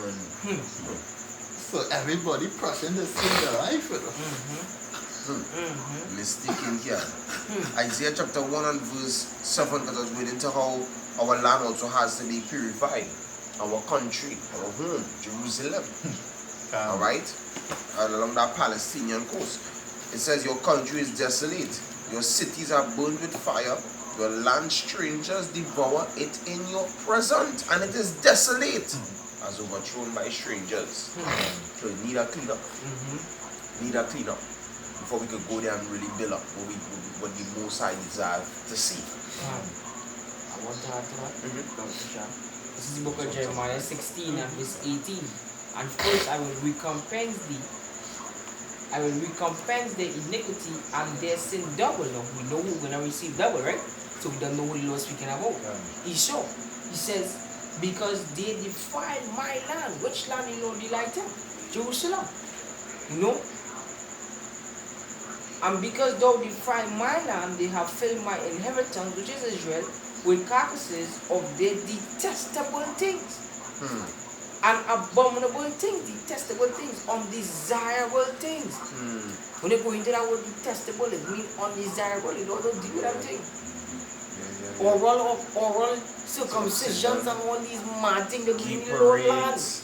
So everybody pressing the same life. Mistaken here. Isaiah chapter 1 and verse 7 that was waiting to how our land also has to be purified. Our country, our home, Jerusalem. Alright? Along that Palestinian coast. It says your country is desolate. Your cities are burned with fire. Your land strangers devour it in your presence. And it is desolate. As overthrown by strangers. So you need a cleanup. Need a cleanup. Before we could go there and really build up what the Most High desire to see. I want to add to that. This is the book of Jeremiah 16 and verse 18. And first I will recompense thee. I will recompense their iniquity and their sin double. Now we know we're going to receive double, right? So we don't know who the Lord is speaking about. Esau. He says, because they defiled my land. Which land the Lord delighted? Jerusalem. You know? And because thou defiled my land, they have filled my inheritance, which is Israel, with carcasses of their detestable things. And abominable things, detestable things, undesirable things. When you go into that word detestable, it means undesirable. You don't deal with that thing. Oral circumcisions and all these mad things that bring you low lands.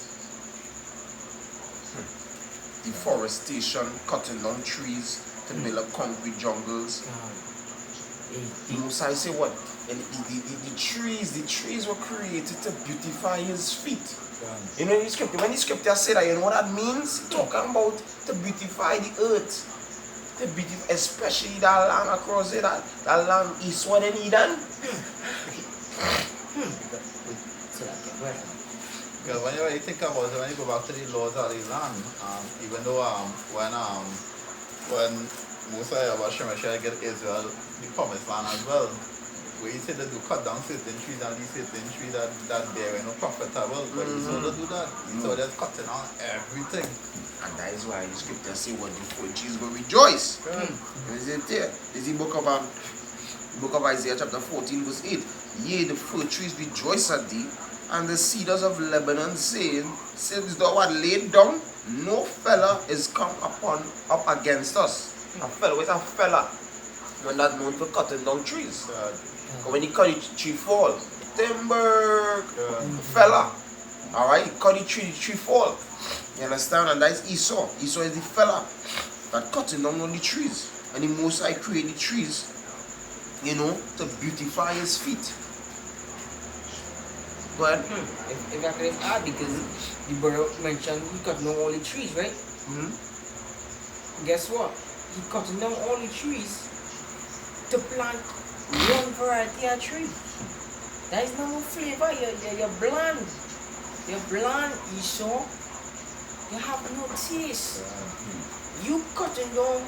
Deforestation, cutting down trees to build up concrete jungles. Moses say what? And the trees were created to beautify his feet. You know, when the scripture say that, you know what that means? Talking about to beautify the earth. To beautify, especially that land across there, that land eastward in Eden. Because when you think about it, when you go back to the laws of the land, even though when Moses was trying to get Israel the promised land as well, where he said that to cut down certain trees and these certain trees that they were not profitable, but he saw to do that. He saw that cutting on everything. And that is why the scripture say what the fruit trees will rejoice. Is it there? Is the book of Isaiah chapter 14 verse 8. Yea, the fruit trees rejoice at thee, and the cedars of Lebanon saying, since thou art laid down, no fella is come up against us. A fella, what's a fella? When that known for cutting down trees. When you cut the tree fall, timber, fella. Alright, cut the tree fall. You understand? And that's Esau. Esau is the fella that cutting down on the trees. And the Most High created the trees, you know, to beautify his feet. Go ahead. If I could add, because the brother mentioned he cut down all the trees, right? Guess what? He cutting down all the trees to plant one variety of tree. There is no more flavor. You're bland. You're bland, Esau. You have no taste. You cutting down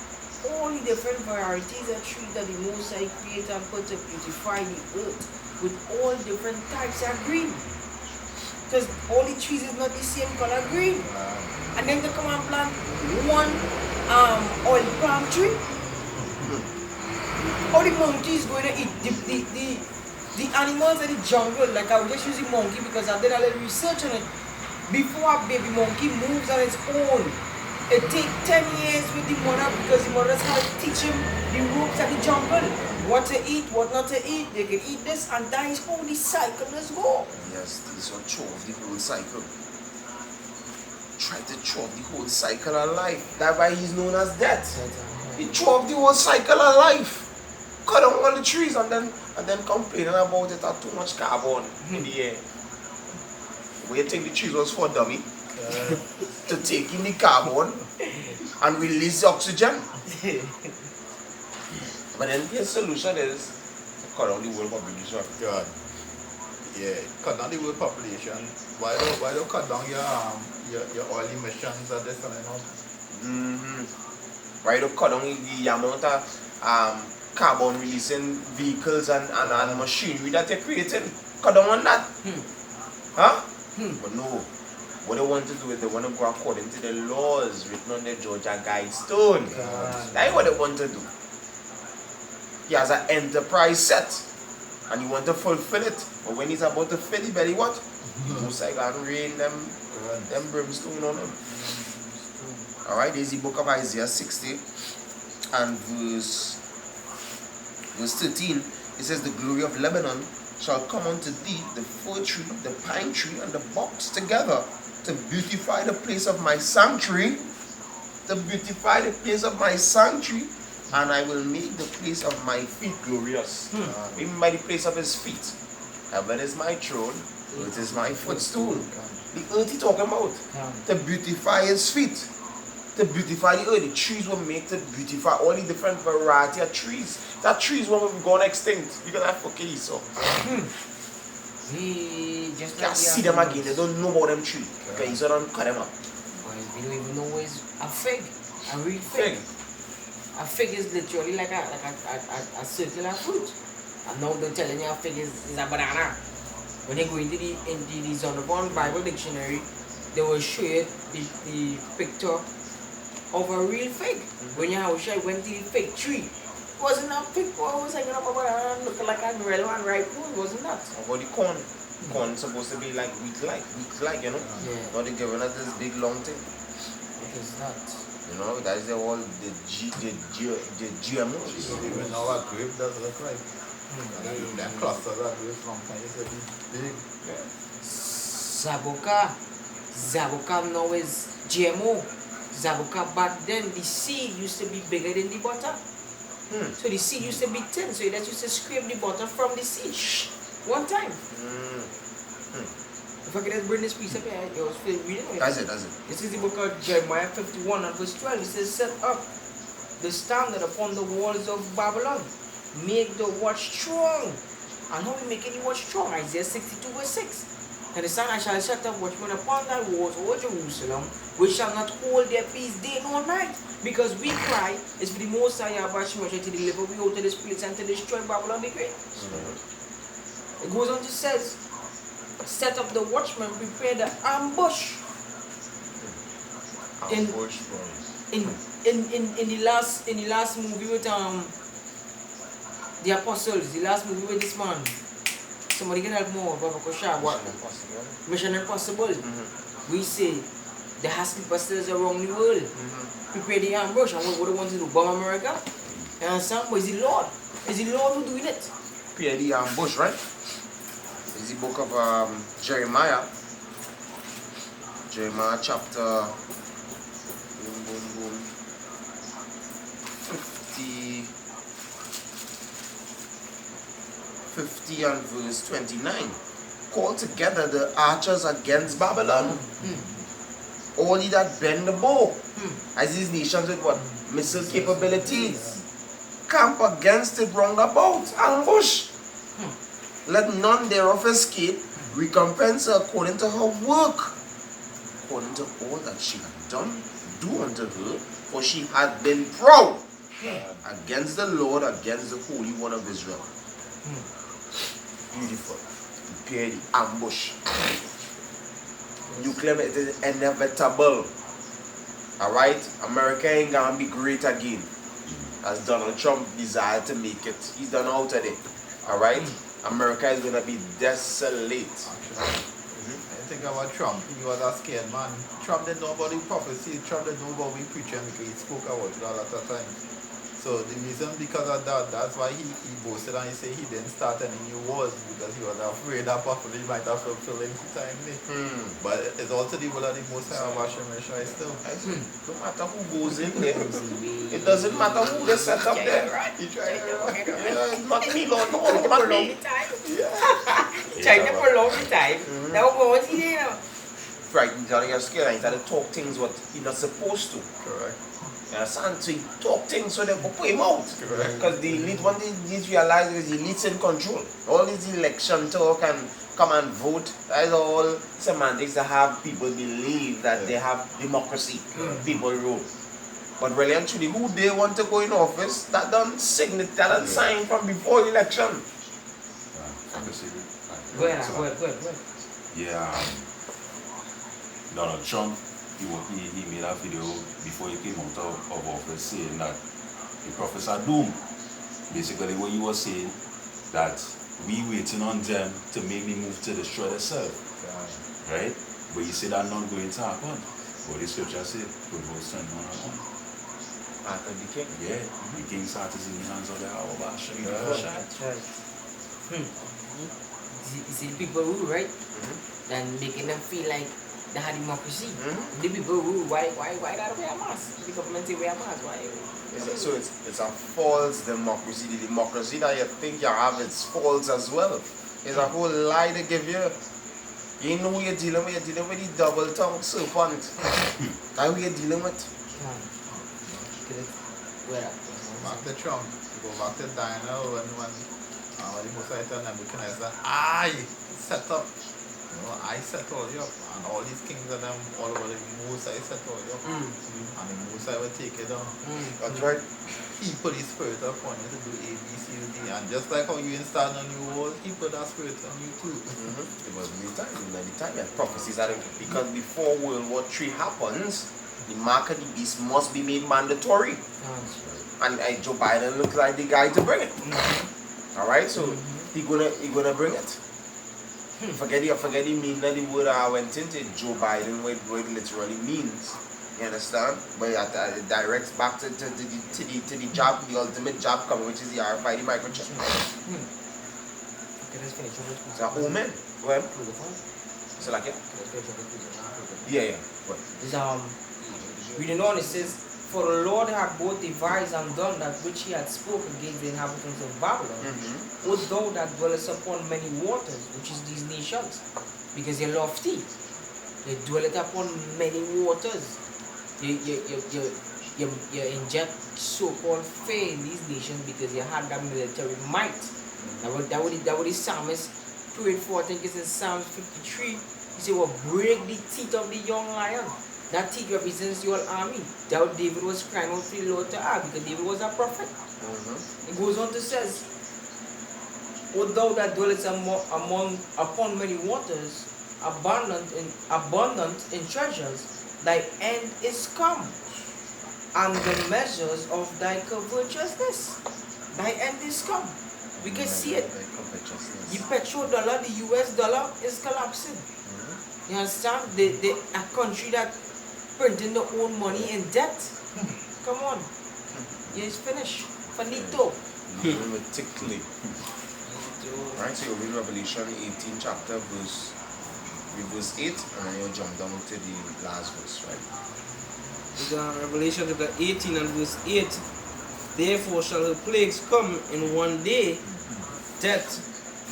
all the different varieties of trees that the Most High created and put to beautify the earth with all different types of green. Because all the trees is not the same color green. And then to come and plant one oil palm tree. How the monkeys going to eat the animals in the jungle? Like I was just using monkey because I did a little research on it. Before a baby monkey moves on its own, it takes 10 years with the mother because the mother's has to teach him the ropes of the jungle. What to eat, what not to eat. They can eat this, and that is how the cycle must go. Yes, this will throw off the whole cycle. Try to throw off the whole cycle of life. That's why he's known as death. He throw off the whole cycle of life. Cut down all the trees and then complaining about it had too much carbon in the air. Where you think the trees was for, dummy? To take in the carbon and release the oxygen. But then the solution is to cut down the world population. God. Yeah, cut down the world population. Why don't cut down your oil emissions or this and that? Why don't cut down the amount of carbon releasing vehicles and machinery that they're creating? Cut down on that. Huh? But no. What they want to do is they want to go according to the laws written on the Georgia Guidestone. That's what they want to do. He has an enterprise set and he want to fulfill it. But when he's about to fill it, belly what? Most I can rain them them brimstone on them. Alright, there's the book of Isaiah 60 and verse 13. It says, the glory of Lebanon shall come unto thee, the fir tree, the pine tree, and the box together, to beautify the place of my sanctuary, and I will make the place of my feet glorious. Even by the place of his feet. Heaven is my throne, earth is my footstool. The earth he talking about, to beautify his feet, to beautify the earth. The trees were made to beautify all the different variety of trees. That trees were gone extinct because I fucking Esau. He just Can't see them again. They don't know about them trees. Okay, Esau don't cut them up. We don't even know where's a fig, a real fig. A fig is literally like a circular fruit. And now they're telling you a fig is a banana. When you go into the Zondervan Bible Dictionary, they will show you the picture of a real fig. When you went to the fig tree, it wasn't a fig, it was hanging up a banana looking like a real one ripe one, wasn't that? About the corn. Corn supposed to be like wheat-like, you know? Yeah. Not they giving us this big long thing. It is not. You know, that is all the GMOs. Even now a grape does look like. Them clusters are grapes from time used to be big. Zabuka now is GMO. Zabuka back then, the seed used to be bigger than the butter. So the seed used to be thin, so that used to scrape the butter from the seed. One time. If I could just bring this piece up here, it was reading it. That's it. This is the book of Jeremiah 51 and verse 12. It says, set up the standard upon the walls of Babylon. Make the watch strong. And how we making the watch strong? Isaiah 62 verse 6. And the sun I shall set up watchmen upon thy walls, O Jerusalem, which shall not hold their peace day nor night. Because we cry is for the Most High Yahweh to deliver we out of this place and to destroy Babylon the Great. It goes on to says, set up the watchmen, prepare the ambush. In the last movie with the apostles, the last movie with this man. Somebody can help more, Baba Kosha. What? Mission Impossible. We say the hospitals around the world. Prepare the ambush, and what they want to do, bomb America. You understand? But it's the Lord. It's the Lord who doing it. Prepare the ambush, right? It's the book of Jeremiah. Jeremiah chapter 50 and verse 29. Call together the archers against Babylon. All ye that bend the bow. As these nations with what? Missile capabilities. Camp against it round about. Ambush. Let none thereof escape. Recompense her according to her work. According to all that she had done, do unto her. For she had been proud against the Lord, against the Holy One of Israel. Beautiful. Prepare the ambush. Nuclear it is inevitable. Alright? America ain't gonna be great again. As Donald Trump desired to make it. He's done out of it. Alright? America is gonna be desolate. I think about Trump. He was a scared man. Trump didn't know about the prophecy. Trump didn't know about the preaching because he spoke about it a lot of times. So the reason because of that, that's why he boasted and he said he didn't start any new wars because he was afraid that possibly might have fulfilled him timely. But it's also the will of the Most High of Hashem Rishai still. No matter who goes in there, it doesn't matter who they set up there. He tried to Yeah, not me, Lord, no, not me. Trying to prolong the time. Now go on here. Frightened, telling your skill, and he started to talk things what he's not supposed to. Correct. You understand? So he talk things so they go put him out. Correct. Because the elite, one thing they realize is the elite's in control. All this election talk and come and vote, that is all semantics to have people believe that they have democracy. People rule. But really and truly, who they want to go in office, that don't sign from before election. Go ahead. Yeah, Donald Trump, he made a video before he came out of office saying that the prophets are doomed. Basically what he was saying, that we waiting on them to make me move to destroy themselves. Right? But you see that not going to happen. But the scripture said, put both son on and on. After the king. Yeah, the king's heart is in the hands of the Yahweh. That's right. You see the people rule, right? Then making them feel like they had democracy. The people rule. Why that wear a mask? The government say wear a mask. Why? So it's a false democracy. The democracy that you think you have, it's false as well. It's a whole lie they give you. You know who you're dealing with the double-tongued serpent. That's who you're dealing with. Back to Trump, go back to Daniel when the Messiah told Nebuchadnezzar, I set up, I set all you up, and all these kings of them all over the Messiah set all you up, and the Messiah will take it down. That's right. He put his spirit upon you to do A, B, C, D, and just like how you installed on your wall, he put that spirit on you too. It was many times that prophecies are because before World War III happens, the mark of the beast must be made mandatory. And Joe Biden looks like the guy to bring it. Alright, so he gonna bring it. Forget the meaning of the word I went into Joe Biden, what it literally means. You understand? But it directs back to the job, the ultimate job coming, which is the RFID microchip. It's a omen. Go ahead. So like yeah. Go ahead. Reading on, it says, for the Lord had both devised and done that which he had spoken against the inhabitants of Babylon, O thou that dwellest upon many waters, which is these nations, because you're lofty. They dwelleth upon many waters. You inject so-called fear in these nations because you had that military might. That what the psalmist prayed for. I think it's in Psalm 53. He said, well, break the teeth of the young lion. That teeth represents your army. That David was crying out to the Lord to act because David was a prophet. It goes on to says, O thou that dwellest upon many waters, abundant in treasures, thy end is come, and the measures of thy covetousness. Thy end is come. We can see it. The petrodollar, the US dollar is collapsing. You understand? A country that printing their own money in debt. Come on. It's finished. Finito. Lunatically. Right, so you read Revelation 18 chapter verse 8, and then you'll jump down to the last verse, right? Revelation chapter 18 and verse 8. Therefore shall her plagues come in one day, death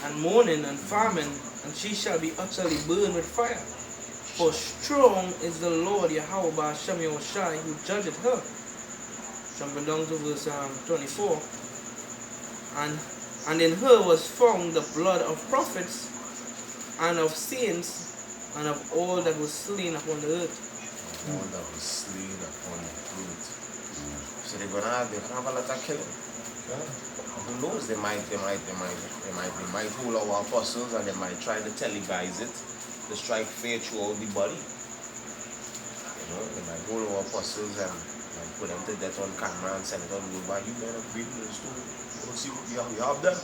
and mourning and famine, and she shall be utterly burned with fire. For strong is the Lord Yahweh Ba'ashem Yahushai who judgeth her. Jumping down to verse 24. And in her was found the blood of prophets and of saints and of all that was slain upon the earth. All that was slain upon the earth. So they're gonna have a lot of killing. Who knows? They might hold our apostles and they might try to televise it to strike fear throughout the body. They might hold our apostles and put them to death on camera and send it on over. You men are reading the story. We'll see what we have done.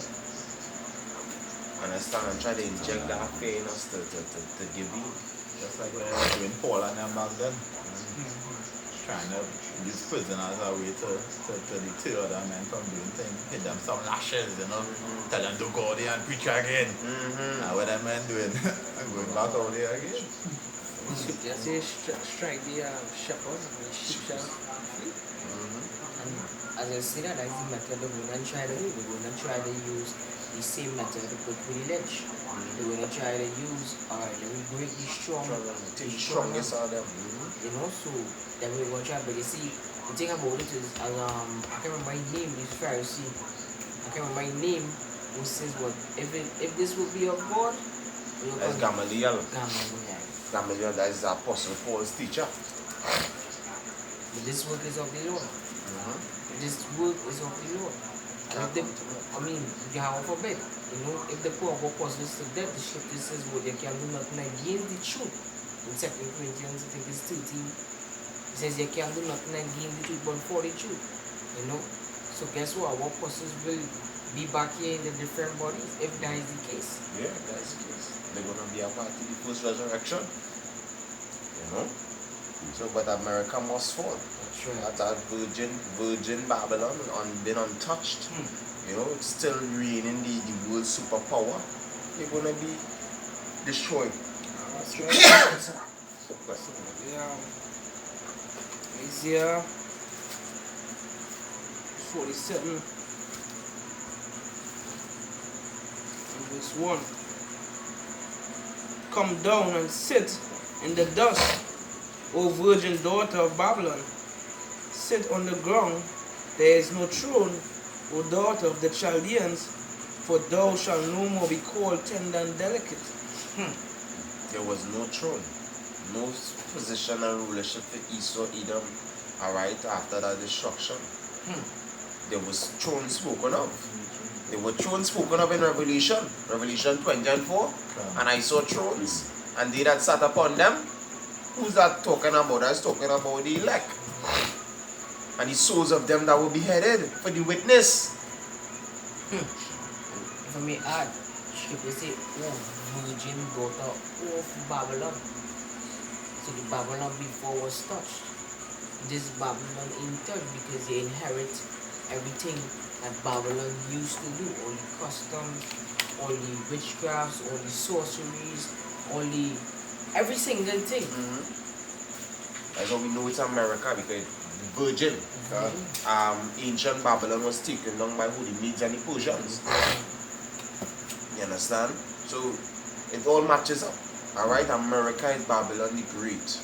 Understand? And try to inject that fear in us to give in. Just like when they were doing Paul and them back then. Trying to use prison as a way to deter other men from doing things. Hit them some lashes, tell them to go there and preach again. And what them men doing? I'm going back over there again. The scripture says, strike the shepherd and the sheep shall flee. And as I see that is the method the women try to do. The women try to use the same method to put with the ledge. The women try to use, alright, let me break the strongest of them. So then we're going to try, but you see, the thing about it is, I can't remember my name, this Pharisee, I can't remember my name, who says what, if this will be of God, that's Gamaliel. Gamaliel, that is the Apostle Paul's teacher. But this work is of the Lord. This work is of the Lord. And if God forbid, if the poor apostles to death, the scripture says, well, they can do nothing against the truth. In 2 Corinthians, I think it's 13, it says they can do nothing against the truth, but for the truth. So guess what? Our apostles will be back here in the different bodies, if that is the case. Yeah, that is the case. They're going to be a part of the first resurrection. You know? So, but America must fall. That's right. That virgin Babylon been untouched. You know, it's still reigning the world superpower. They're gonna be destroyed. That's right. Yeah. Isaiah 47 and verse 1. Come down and sit in the dust, O virgin daughter of Babylon. Sit on the ground. There is no throne, O daughter of the Chaldeans, for thou shalt no more be called tender and delicate. There was no throne, no position and rulership for Esau, Edom, alright, after that destruction. There was thrones spoken of. There were thrones spoken of in Revelation 20 and 4. And I saw thrones, and they that sat upon them. Who's that talking about? That's talking about the elect. And the souls of them that were beheaded for the witness. If I may add, scripture say, oh, virgin daughter of Babylon. So the Babylon before was touched. This Babylon in touch because they inherit everything that Babylon used to do. All the customs, all the witchcrafts, all the sorceries, all the every single thing. That's how we know it's America, because the virgin, ancient Babylon was taken down by who? The Medes and the Persians. You understand? So it all matches up. Alright, America is Babylon the Great.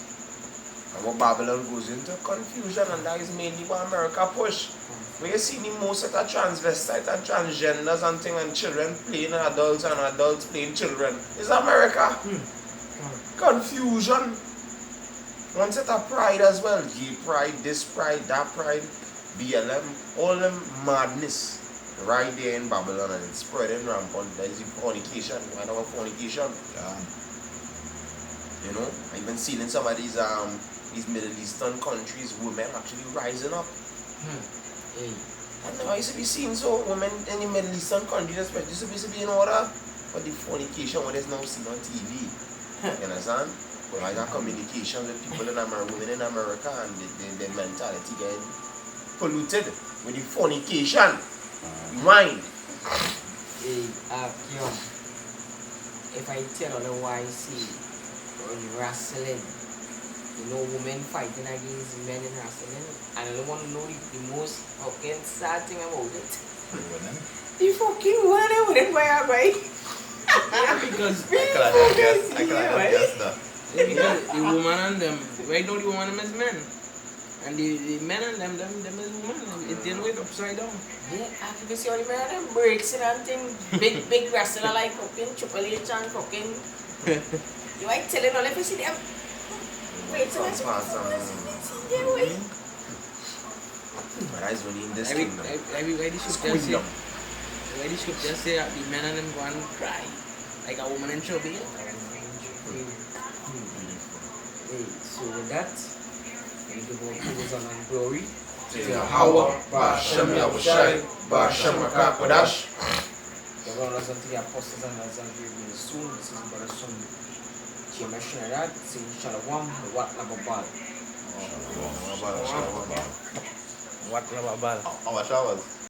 And what Babylon goes into confusion, and that is mainly what America push. Where you see the most of the transvestites and transgenders and things, and children playing adults and adults playing children. It's America. Confusion. One set of pride as well. Gay pride, this pride, that pride, BLM, all them madness right there in Babylon, and it's spreading rampant. There's the fornication, kind of a fornication. You know, I even seen in some of these Middle Eastern countries, women actually rising up. And now used to be seen so women in the Middle Eastern countries, especially supposed to be in order, but the fornication what is now seen on TV. You understand? But I got communication with people in America, women in America, and their mentality getting polluted with the fornication, wine. Hey, Kion, if I tell otherwise, on wrestling, you know, women fighting against men in wrestling, and I don't want to know the most fucking sad thing about it. The fucking women wouldn't buy a bike. Yeah, because I cannot guess that. because the woman and them, right now the woman and them is men. And the men and them is women. It's the other way upside down. Yeah, I can see all the men and them breaks and thing. Big wrestler like fucking Triple H and fucking. You ain't telling all if you see them. Wait, so much. Yeah, wait. But that's only in this Every kingdom. everybody should just say, Kingdom. everybody should just say that the men and them go and cry like a woman in trouble. Hey, so with that, we give all praise honor and glory. Yahweh, Ba'ashem Yahushai, Ba'ashem HaKadosh. The Lord us unto the apostles and as we will soon. This is Brother Son. Chairman Shinarad, saying Shalom, Wat Lababal. What about Our showers.